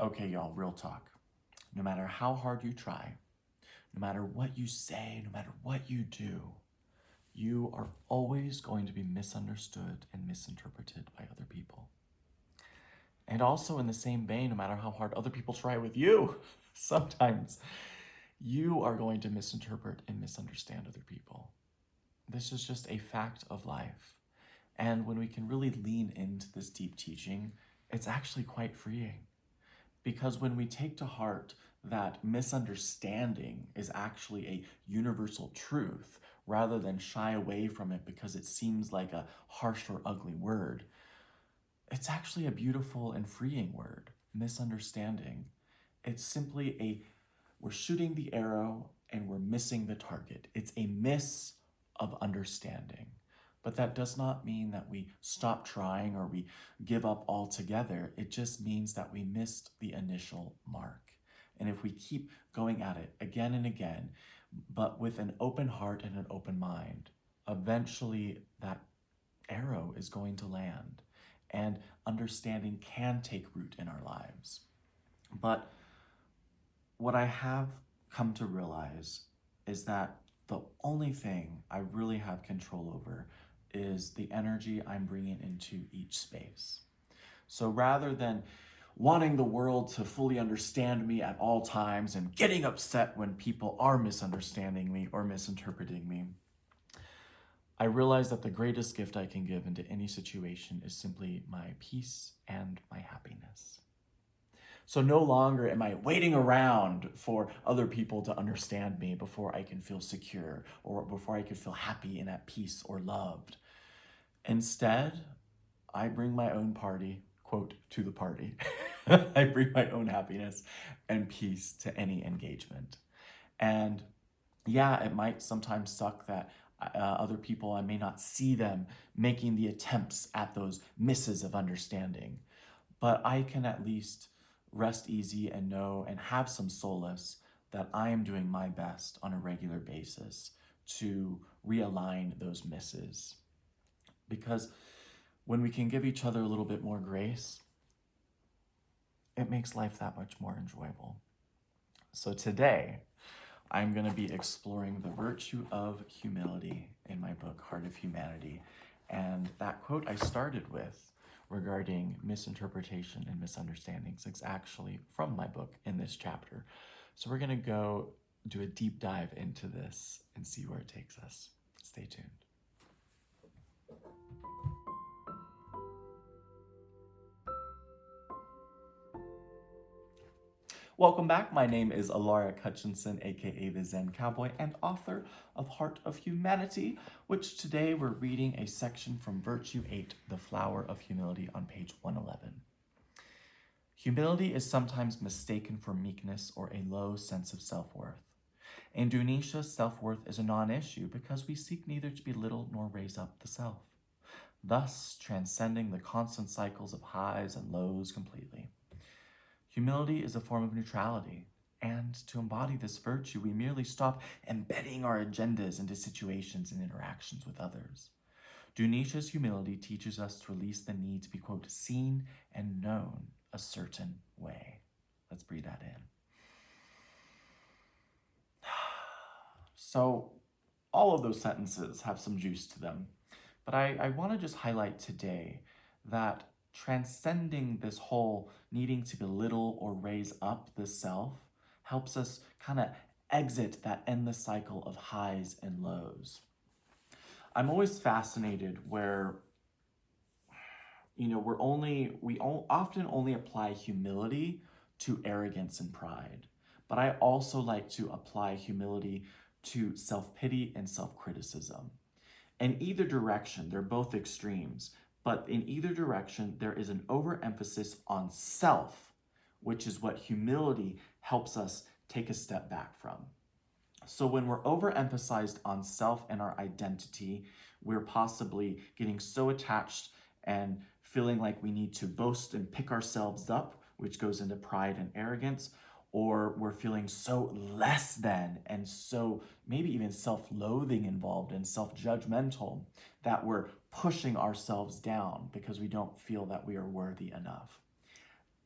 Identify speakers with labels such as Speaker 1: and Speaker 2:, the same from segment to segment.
Speaker 1: Okay, y'all, real talk. No matter how hard you try, no matter what you say, no matter what you do, you are always going to be misunderstood and misinterpreted by other people. And also in the same vein, no matter how hard other people try with you, sometimes you are going to misinterpret and misunderstand other people. This is just a fact of life. And when we can really lean into this deep teaching, it's actually quite freeing. Because when we take to heart that misunderstanding is actually a universal truth, rather than shy away from it because it seems like a harsh or ugly word, it's actually a beautiful and freeing word, misunderstanding. It's simply we're shooting the arrow and we're missing the target. It's a miss of understanding. But that does not mean that we stop trying or we give up altogether. It just means that we missed the initial mark. And if we keep going at it again and again, but with an open heart and an open mind, eventually that arrow is going to land and understanding can take root in our lives. But what I have come to realize is that the only thing I really have control over is the energy I'm bringing into each space. So rather than wanting the world to fully understand me at all times and getting upset when people are misunderstanding me or misinterpreting me, I realize that the greatest gift I can give into any situation is simply my peace and my happiness. So no longer am I waiting around for other people to understand me before I can feel secure or before I can feel happy and at peace or loved. Instead, I bring my own party, quote, to the party. I bring my own happiness and peace to any engagement. And yeah, it might sometimes suck that other people, I may not see them making the attempts at those misses of understanding, but I can at least rest easy and know and have some solace that I am doing my best on a regular basis to realign those misses. Because when we can give each other a little bit more grace, it makes life that much more enjoyable. So today, I'm going to be exploring the virtue of humility in my book, Heart of Humanity. And that quote I started with regarding misinterpretation and misunderstandings is actually from my book in this chapter. So we're going to go do a deep dive into this and see where it takes us. Stay tuned. Welcome back. My name is Alaric Hutchinson, aka the Zen Cowboy, and author of Heart of Humanity, which today we're reading a section from Virtue 8, The Flower of Humility, on page 111. Humility is sometimes mistaken for meekness or a low sense of self-worth. In Dunisha, self-worth is a non-issue because we seek neither to belittle nor raise up the self, thus transcending the constant cycles of highs and lows completely. Humility is a form of neutrality, and to embody this virtue, we merely stop embedding our agendas into situations and interactions with others. Dunisha's humility teaches us to release the need to be, quote, seen and known a certain way. Let's breathe that in. So all of those sentences have some juice to them, but I want to just highlight today that transcending this whole needing to belittle or raise up the self helps us kind of exit that endless cycle of highs and lows. I'm always fascinated where, we often only apply humility to arrogance and pride, but I also like to apply humility to self-pity and self-criticism. In either direction, they're both extremes, but in either direction, there is an overemphasis on self, which is what humility helps us take a step back from. So when we're overemphasized on self and our identity, we're possibly getting so attached and feeling like we need to boast and pick ourselves up, which goes into pride and arrogance, or we're feeling so less than and so maybe even self-loathing involved and self-judgmental that we're pushing ourselves down because we don't feel that we are worthy enough.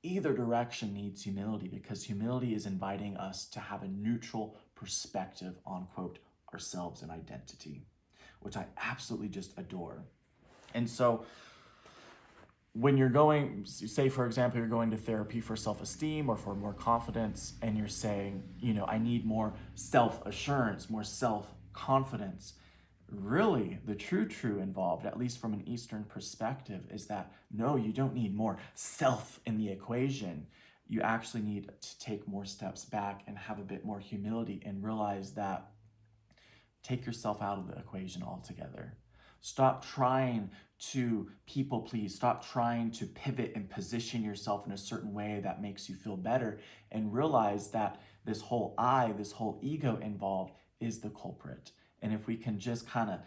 Speaker 1: Either direction needs humility, because humility is inviting us to have a neutral perspective on, quote, ourselves and identity, which I absolutely just adore. And so when you're going, say, for example, you're going to therapy for self-esteem or for more confidence, and you're saying, I need more self-assurance, more self-confidence. Really, the true involved, at least from an Eastern perspective, is that no, you don't need more self in the equation. You actually need to take more steps back and have a bit more humility and realize that take yourself out of the equation altogether. Stop trying to people please. Stop trying to pivot and position yourself in a certain way that makes you feel better, and realize that this whole this whole ego involved is the culprit. And if we can just kind of,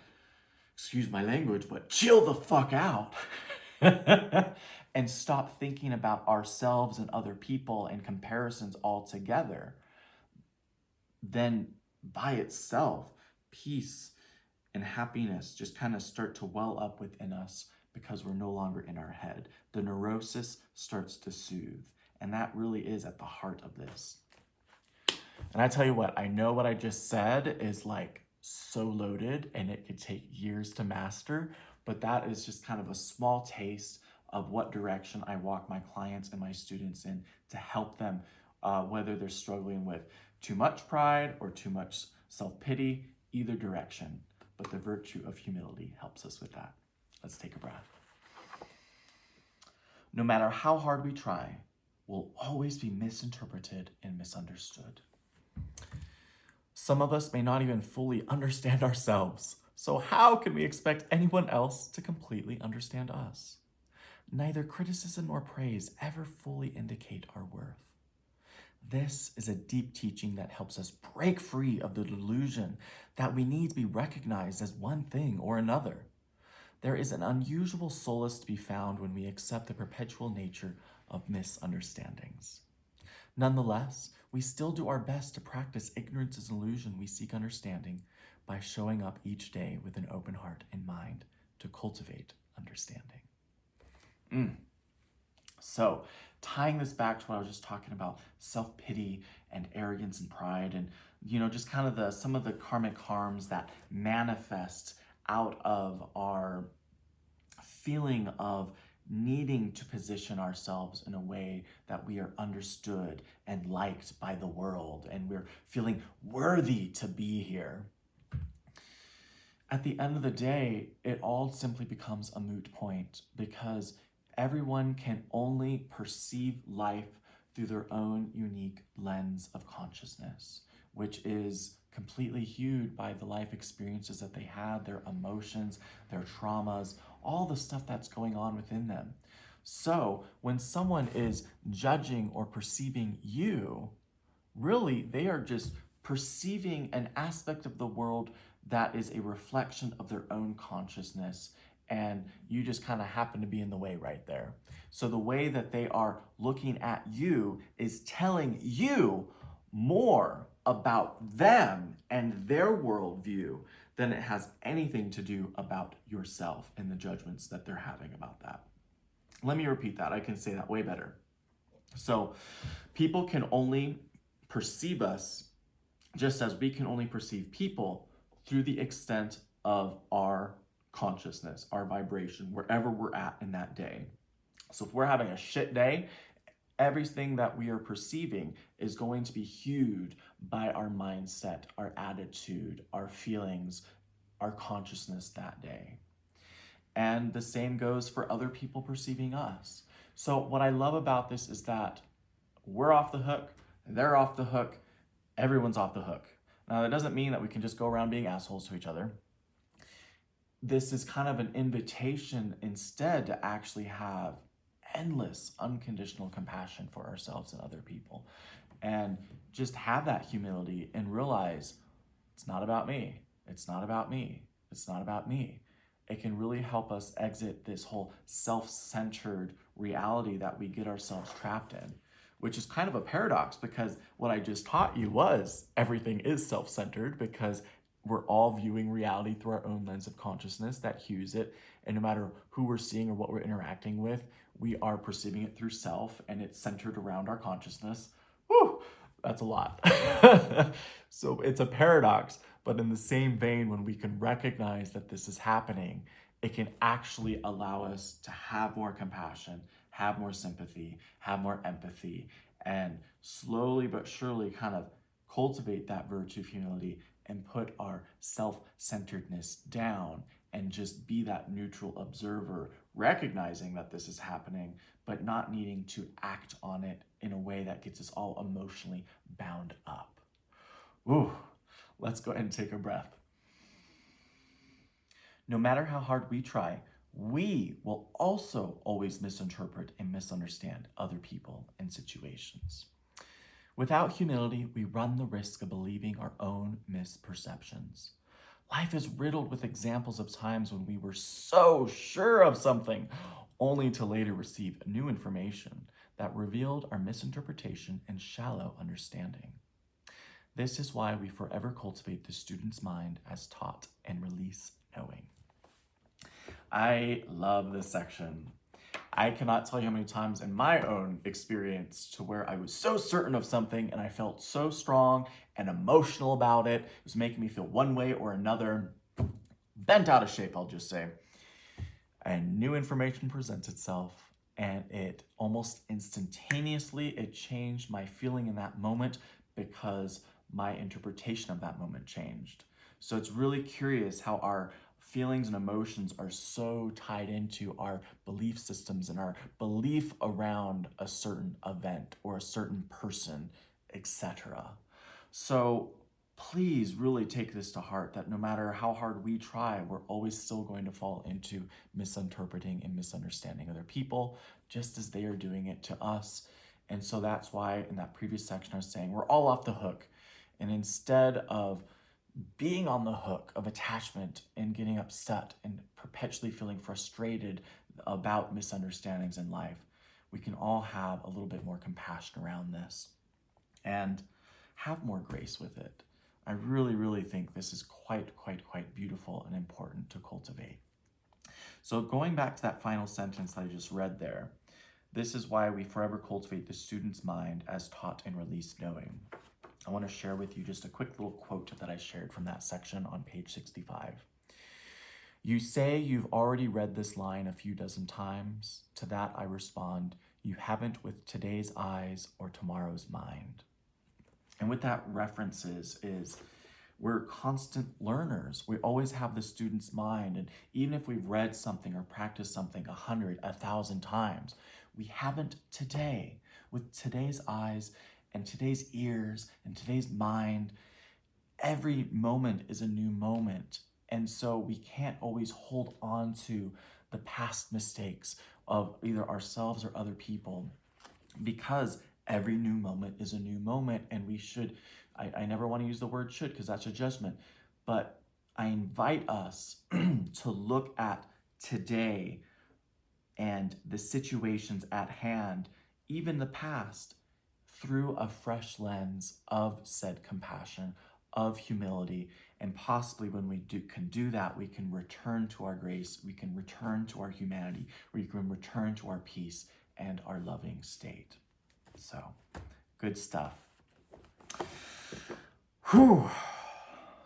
Speaker 1: excuse my language, but chill the fuck out and stop thinking about ourselves and other people and comparisons altogether, then by itself, peace and happiness just kind of start to well up within us, because we're no longer in our head. The neurosis starts to soothe. And that really is at the heart of this. And I tell you what, I know what I just said is like so loaded and it could take years to master, but that is just kind of a small taste of what direction I walk my clients and my students in to help them, whether they're struggling with too much pride or too much self-pity, either direction. But the virtue of humility helps us with that. Let's take a breath. No matter how hard we try, we'll always be misinterpreted and misunderstood. Some of us may not even fully understand ourselves, so how can we expect anyone else to completely understand us? Neither criticism nor praise ever fully indicate our worth. This is a deep teaching that helps us break free of the delusion that we need to be recognized as one thing or another. There is an unusual solace to be found when we accept the perpetual nature of misunderstandings. Nonetheless, we still do our best to practice ignorance as an illusion we seek understanding by showing up each day with an open heart and mind to cultivate understanding. So, tying this back to what I was just talking about, self-pity and arrogance and pride, and just kind of some of the karmic harms that manifest out of our feeling of needing to position ourselves in a way that we are understood and liked by the world, and we're feeling worthy to be here. At the end of the day, it all simply becomes a moot point, because everyone can only perceive life through their own unique lens of consciousness, which is completely hued by the life experiences that they had, their emotions, their traumas, all the stuff that's going on within them. So when someone is judging or perceiving you, really they are just perceiving an aspect of the world that is a reflection of their own consciousness, and you just kind of happen to be in the way right there. So the way that they are looking at you is telling you more about them and their worldview than it has anything to do about yourself and the judgments that they're having about that. Let me repeat that. I can say that way better. So people can only perceive us just as we can only perceive people through the extent of our consciousness, our vibration, wherever we're at in that day. So if we're having a shit day, everything that we are perceiving is going to be hued by our mindset, our attitude, our feelings, our consciousness that day. And the same goes for other people perceiving us. So what I love about this is that we're off the hook, they're off the hook, everyone's off the hook. Now, that doesn't mean that we can just go around being assholes to each other. This is kind of an invitation instead to actually have endless unconditional compassion for ourselves and other people, and just have that humility and realize it's not about me. It's not about me. It's not about me. It can really help us exit this whole self-centered reality that we get ourselves trapped in, which is kind of a paradox, because what I just taught you was everything is self-centered, because we're all viewing reality through our own lens of consciousness that hues it. And no matter who we're seeing or what we're interacting with, we are perceiving it through self and it's centered around our consciousness. Whew, that's a lot. So it's a paradox, but in the same vein, when we can recognize that this is happening, it can actually allow us to have more compassion, have more sympathy, have more empathy, and slowly but surely kind of cultivate that virtue of humility and put our self-centeredness down and just be that neutral observer, recognizing that this is happening, but not needing to act on it in a way that gets us all emotionally bound up. Ooh, let's go ahead and take a breath. No matter how hard we try, we will also always misinterpret and misunderstand other people and situations. Without humility, we run the risk of believing our own misperceptions. Life is riddled with examples of times when we were so sure of something, only to later receive new information that revealed our misinterpretation and shallow understanding. This is why we forever cultivate the student's mind as taught and release knowing. I love this section. I cannot tell you how many times in my own experience to where I was so certain of something and I felt so strong and emotional about it. It was making me feel one way or another, bent out of shape, I'll just say. And new information presents itself, and it almost instantaneously, it changed my feeling in that moment because my interpretation of that moment changed. So it's really curious how our feelings and emotions are so tied into our belief systems and our belief around a certain event or a certain person, etc. So please really take this to heart, that no matter how hard we try, we're always still going to fall into misinterpreting and misunderstanding other people, just as they are doing it to us. And so that's why in that previous section I was saying we're all off the hook. And instead of being on the hook of attachment and getting upset and perpetually feeling frustrated about misunderstandings in life, we can all have a little bit more compassion around this and have more grace with it. I really, really think this is quite beautiful and important to cultivate. So going back to that final sentence that I just read there, this is why we forever cultivate the student's mind as taught and released knowing. I want to share with you just a quick little quote that I shared from that section on page 65. You say you've already read this line a few dozen times. To that I respond, you haven't with today's eyes or tomorrow's mind. And what that references is we're constant learners. We always have the student's mind. And even if we've read something or practiced something 100, 1,000 times, we haven't today with today's eyes and today's ears and today's mind. Every moment is a new moment. And so we can't always hold on to the past mistakes of either ourselves or other people, because every new moment is a new moment. And we should, I never want to use the word should because that's a judgment, but I invite us to look at today and the situations at hand, even the past, through a fresh lens of said compassion, of humility, and possibly when we can do that, we can return to our grace, we can return to our humanity, we can return to our peace and our loving state. So, good stuff. Whew.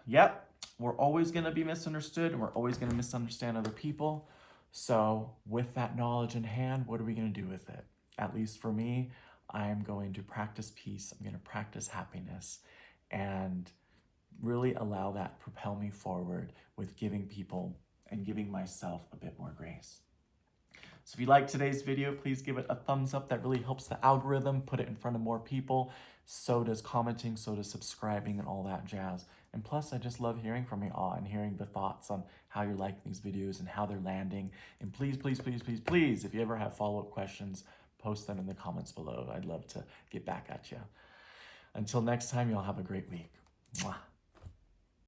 Speaker 1: Yep, we're always going to be misunderstood, and we're always going to misunderstand other people. So, with that knowledge in hand, what are we going to do with it? At least for me, I am going to practice peace. I'm going to practice happiness and really allow that propel me forward with giving people and giving myself a bit more grace. So if you liked today's video, please give it a thumbs up. That really helps the algorithm put it in front of more people. So does commenting, so does subscribing and all that jazz. And plus, I just love hearing from you all and hearing the thoughts on how you're liking these videos and how they're landing. And please, if you ever have follow-up questions, post them in the comments below. I'd love to get back at you. Until next time, y'all have a great week. Mwah.